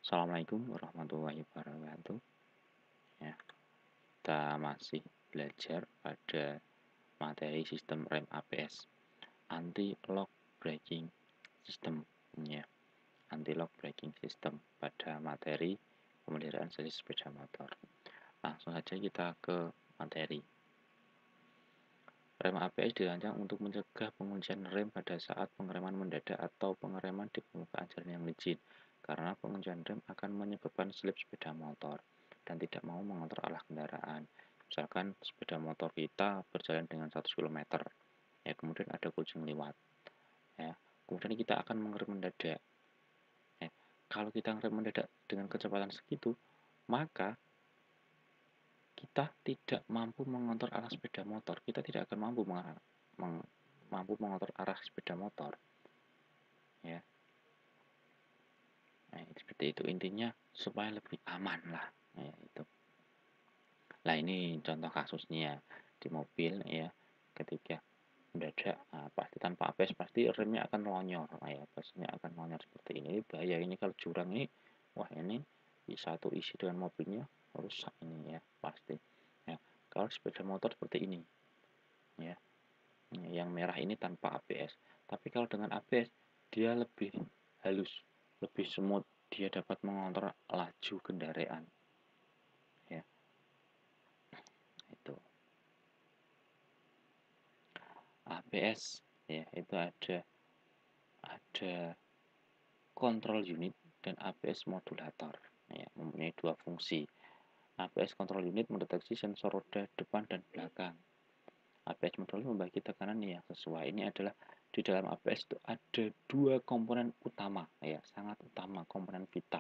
Assalamualaikum warahmatullahi wabarakatuh. Ya, kita masih belajar pada materi sistem rem ABS, anti lock braking system. Ya, anti lock braking system pada materi pemeliharaan sesi sepeda motor. Langsung saja kita ke materi. Rem ABS dirancang untuk mencegah penguncian rem pada saat pengereman mendadak atau pengereman di permukaan jalan yang licin, karena penguncian rem akan menyebabkan slip sepeda motor dan tidak mau mengontrol arah kendaraan. Misalkan sepeda motor kita berjalan dengan 100 km, ya kemudian ada kucing lewat, ya kemudian kita akan mengerem mendadak. Ya, kalau kita mengerem mendadak dengan kecepatan segitu, maka kita tidak mampu mengontrol arah sepeda motor. Kita tidak akan mampu mengontrol arah sepeda motor. Ya, nah, seperti itu intinya supaya lebih aman lah. Ya, itu. Nah ini contoh kasusnya di mobil ya, ketika mendadak pasti tanpa ABS pasti remnya akan melonyor, ya pastinya akan melonyor seperti ini. Bahaya ini kalau jurang ini, wah ini satu isi dengan mobilnya rusak ini ya pasti. Ya, kalau sepeda motor seperti ini ya, yang merah ini tanpa ABS. Tapi kalau dengan ABS dia lebih halus, lebih smooth, dia dapat mengontrol laju kendaraan. Ya, itu. ABS ya, itu ada control unit dan ABS modulator. Ya, mempunyai dua fungsi. ABS control unit mendeteksi sensor roda depan dan belakang. ABS modulator membagi tekanan yang sesuai. Ini adalah di dalam ABS itu ada dua komponen utama, ya sangat utama, komponen vital.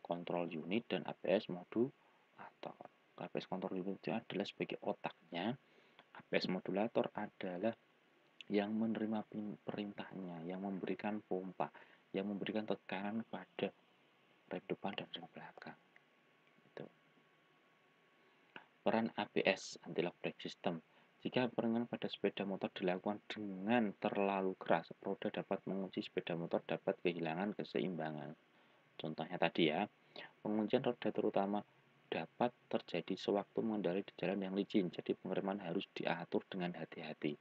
Control unit dan ABS modulator. ABS control unit itu adalah sebagai otaknya. ABS modulator adalah yang menerima perintahnya, yang memberikan pompa, yang memberikan tekanan pada rem depan dan rem belakang. Itu. Peran ABS (Anti-Lock Brake System). Jika pengereman pada sepeda motor dilakukan dengan terlalu keras, roda dapat mengunci sepeda motor dapat kehilangan keseimbangan. Contohnya tadi ya, penguncian roda terutama dapat terjadi sewaktu mengendarai di jalan yang licin, jadi pengereman harus diatur dengan hati-hati.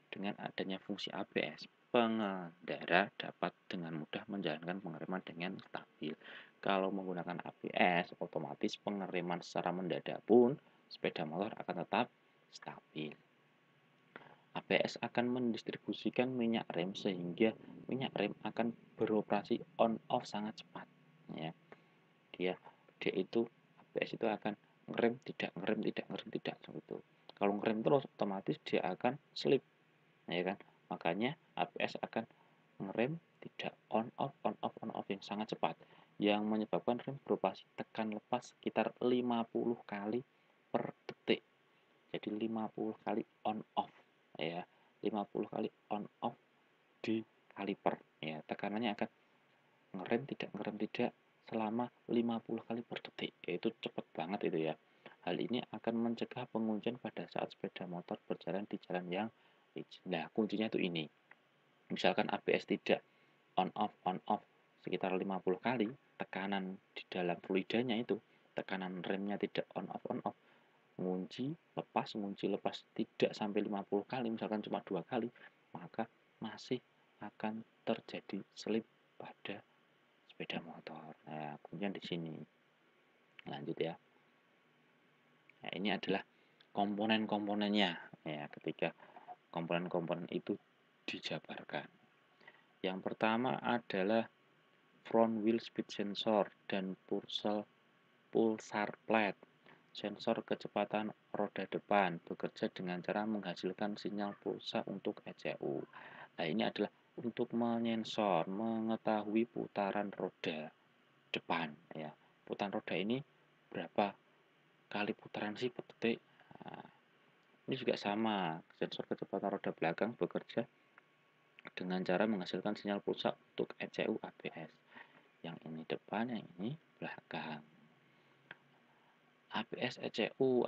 Dengan adanya fungsi ABS, pengendara dapat dengan mudah menjalankan pengereman dengan stabil. Kalau menggunakan ABS, otomatis pengereman secara mendadak pun sepeda motor akan tetap stabil. ABS akan mendistribusikan minyak rem sehingga minyak rem akan beroperasi on off sangat cepat. Ya, dia itu ABS itu akan ngerem tidak gitu. Kalau ngerem terus otomatis dia akan slip, ya kan? Makanya ABS akan ngerem tidak on off yang sangat cepat, yang menyebabkan rem beroperasi tekan lepas sekitar 50 kali per detik. Jadi 50 kali on off, ya 50 kali on off di kaliper, ya tekanannya akan ngerem tidak selama 50 kali per detik, yaitu cepat banget itu ya. Hal ini akan mencegah penguncian pada saat sepeda motor berjalan di jalan yang licin. Nah, kuncinya itu ini. Misalkan ABS tidak on off sekitar 50 kali, tekanan di dalam fluidanya itu, tekanan remnya tidak on off, ngunci lepas tidak sampai 50 kali, misalkan cuma 2 kali, maka masih akan terjadi slip pada sepeda motor. Nah, kemudian di sini lanjut ya. Nah, ini adalah komponen-komponennya ya, ketika komponen-komponen itu dijabarkan. Yang pertama adalah front wheel speed sensor dan pulsar plate. Sensor kecepatan roda depan bekerja dengan cara menghasilkan sinyal pulsa untuk ECU. Nah, ini adalah untuk menyensor, mengetahui putaran roda depan ya. Putaran roda ini berapa kali putaran sih per detik. Nah, ini juga sama, sensor kecepatan roda belakang bekerja dengan cara menghasilkan sinyal pulsa untuk ECU ABS. Yang ini depan, yang ini belakang. ABS ECU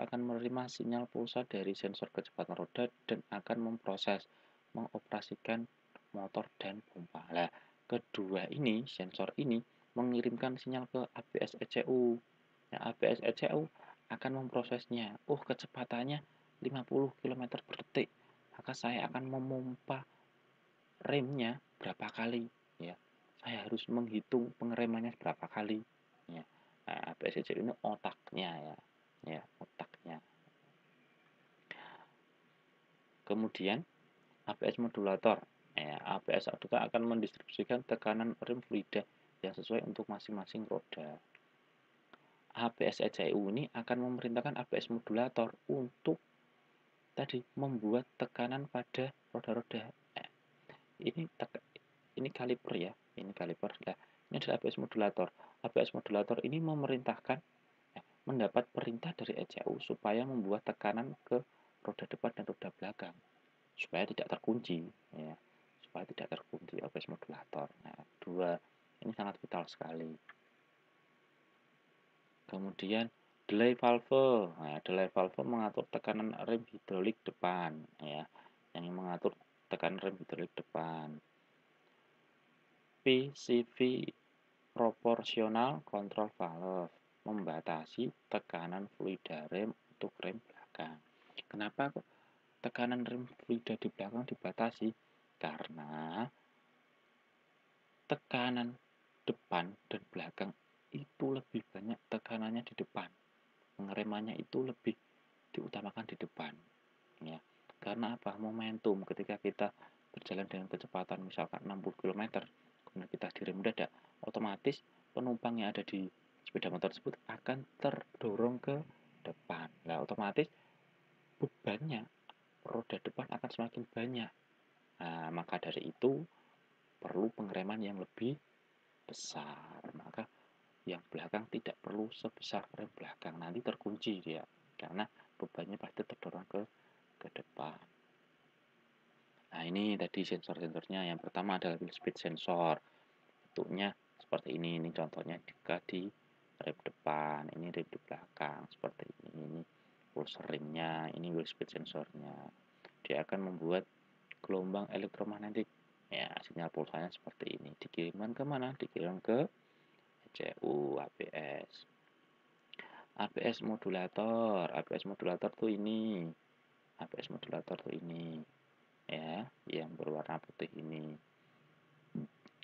akan menerima sinyal pulsa dari sensor kecepatan roda dan akan mengoperasikan motor dan pompa. Nah, kedua ini, sensor ini mengirimkan sinyal ke ABS ECU. Nah, ABS ECU akan memprosesnya. Kecepatannya 50 km per detik. Maka saya akan memompa remnya berapa kali, ya. Saya harus menghitung pengeremannya berapa kali, ya. Nah, ABS ECU ini otaknya, ya. Ya, otaknya. Kemudian ABS modulator. ABS akan mendistribusikan tekanan rem fluida yang sesuai untuk masing-masing roda. ABS ECU ini akan memerintahkan ABS modulator untuk tadi membuat tekanan pada roda-roda. Ini kaliper, ya. Ini kaliper. Nah, ini adalah ABS modulator. ABS modulator ini memerintahkan mendapat perintah dari ECU supaya membuat tekanan ke roda depan dan roda belakang supaya tidak terkunci, ya. Supaya tidak terkunci ABS modulator. Nah, dua ini sangat vital sekali. Kemudian delay valve. Nah, delay valve mengatur tekanan rem hidrolik depan, ya. Yang mengatur tekanan rem hidrolik depan. PCV proportional control valve membatasi tekanan fluida rem untuk rem belakang. Kenapa kok tekanan rem fluida di belakang dibatasi? Karena tekanan depan dan belakang itu lebih banyak tekanannya di depan. Pengeremannya itu lebih diutamakan di depan, ya. Karena apa? Momentum ketika kita berjalan dengan kecepatan misalkan 60 km, kemudian kita direm mendadak, otomatis penumpang yang ada di sepeda motor tersebut akan terdorong ke depan. Nah, otomatis bebannya roda depan akan semakin banyak. Nah, maka dari itu perlu pengereman yang lebih besar. Maka yang belakang tidak perlu sebesar rem belakang, nanti terkunci dia karena bebannya pasti terdorong ke depan. Nah, ini tadi sensor-sensornya. Yang pertama adalah wheel speed sensor. Bentuknya seperti ini contohnya jika di rem depan, ini rem di belakang seperti ini pulse rimnya, ini wheel speed sensornya. Dia akan membuat gelombang elektromagnetik, ya. Sinyal pulsanya seperti ini, dikirimkan ke mana? Dikirimkan ke ECU ABS. ABS modulator. ABS modulator tuh ini. ABS modulator tuh ini, ya, yang berwarna putih ini.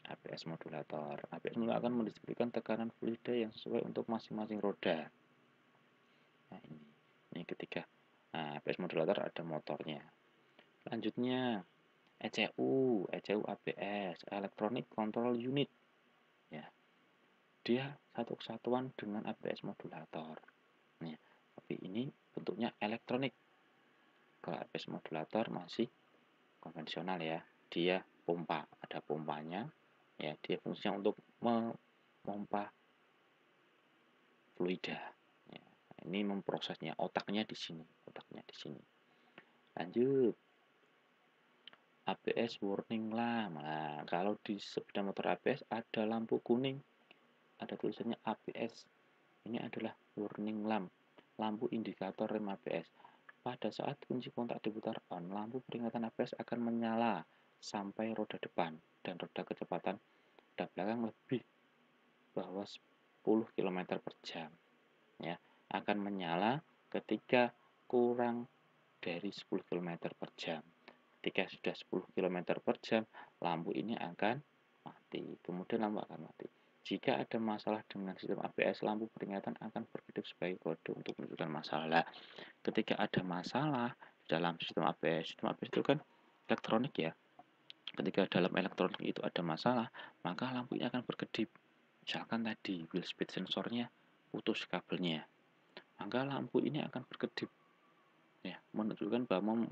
ABS modulator. ABS modulator akan mendistribusikan tekanan fluida yang sesuai untuk masing-masing roda. Nah, ini ketiga. Nah, ABS modulator ada motornya. Selanjutnya ECU ABS, Electronic Control Unit, ya. Dia satu kesatuan dengan ABS modulator. Nah, tapi ini bentuknya elektronik. Kalau ABS modulator masih konvensional, ya. Dia pompa, ada pompanya, ya. Dia fungsinya untuk memompa fluida, ya. Ini memprosesnya, otaknya di sini. Lanjut, ABS warning lamp. Nah, kalau di sepeda motor ABS ada lampu kuning, ada tulisannya ABS. Ini adalah warning lamp, lampu indikator rem ABS. Pada saat kunci kontak diputar on, lampu peringatan ABS akan menyala sampai roda depan dan roda kecepatan roda belakang lebih bawah 10 km per jam, ya. Akan menyala ketika kurang dari 10 km per jam. Ketika sudah 10 km per jam, lampu ini akan mati. Kemudian lampu akan mati. Jika ada masalah dengan sistem ABS, lampu peringatan akan berkedip sebagai kode untuk menunjukkan masalah. Ketika ada masalah dalam sistem ABS itu kan elektronik, ya. Ketika dalam elektronik itu ada masalah, maka lampu ini akan berkedip. Misalkan tadi wheel speed sensornya putus kabelnya, maka lampu ini akan berkedip, ya, menunjukkan bahwa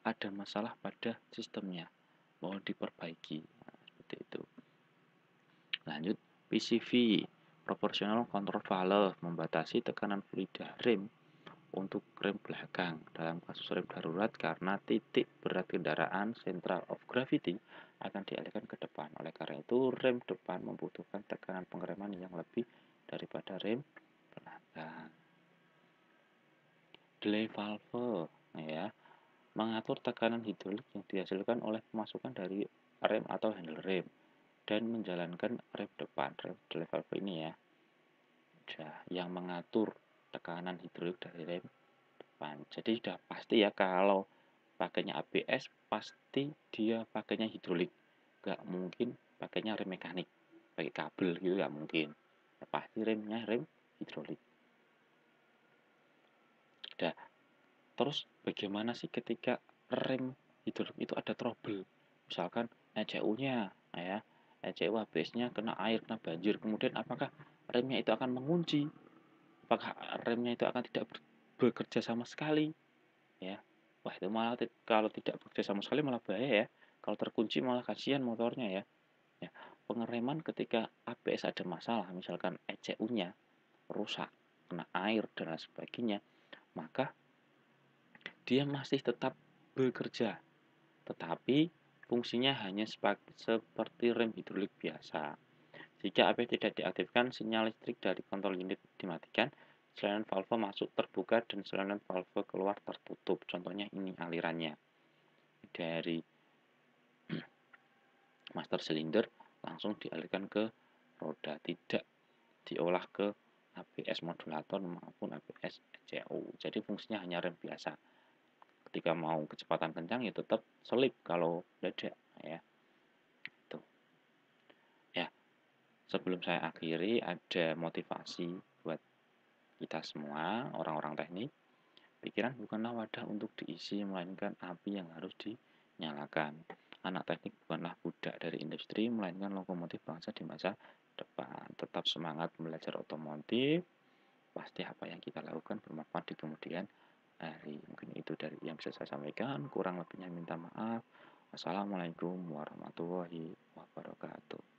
ada masalah pada sistemnya, mau diperbaiki. Nah, seperti itu. Lanjut, PCV proportional control valve membatasi tekanan fluida rem untuk rem belakang dalam kasus rem darurat karena titik berat kendaraan central of gravity akan dialihkan ke depan. Oleh karena itu, rem depan membutuhkan tekanan pengereman yang lebih daripada rem belakang. Delay valve, ya, mengatur tekanan hidrolik yang dihasilkan oleh pemasukan dari rem atau handle rem. dan menjalankan rem depan. Rem valve ini ya, yang mengatur tekanan hidrolik dari rem depan. Jadi sudah pasti ya kalau pakainya ABS pasti dia pakainya hidrolik, nggak mungkin pakainya rem mekanik pakai kabel gitu, nggak mungkin. Ya, pasti remnya rem hidrolik. Nah, terus bagaimana sih ketika rem hidrolik itu ada trouble, misalkan ECU-nya ya, ECU ABS-nya kena air, kena banjir, kemudian apakah remnya itu akan mengunci, apakah remnya itu akan tidak bekerja sama sekali ya. Wah, itu malah kalau tidak bekerja sama sekali malah bahaya ya, kalau terkunci malah kasihan motornya ya. Ya, pengereman ketika ABS ada masalah, misalkan ECU-nya rusak, kena air dan lain sebagainya, maka dia masih tetap bekerja, tetapi fungsinya hanya seperti rem hidrolik biasa. Jika ABS tidak diaktifkan, sinyal listrik dari kontrol unit dimatikan, salinan valve masuk terbuka dan salinan valve keluar tertutup. Contohnya ini alirannya dari master silinder langsung dialirkan ke roda, tidak diolah ke ABS modulator maupun ABS ECU. Jadi fungsinya hanya rem biasa. Ketika mau kecepatan kencang ya tetap selip kalau dadak ya. Tuh. Ya, sebelum saya akhiri ada motivasi buat kita semua, orang-orang teknik. Pikiran bukanlah wadah untuk diisi, melainkan api yang harus dinyalakan. Anak teknik bukanlah budak dari industri, melainkan lokomotif bangsa di masa depan. Tetap semangat belajar otomotif, pasti apa yang kita lakukan bermanfaat di kemudian hari. Mungkin itu dari yang bisa saya sampaikan, kurang lebihnya minta maaf. Wassalamualaikum warahmatullahi wabarakatuh.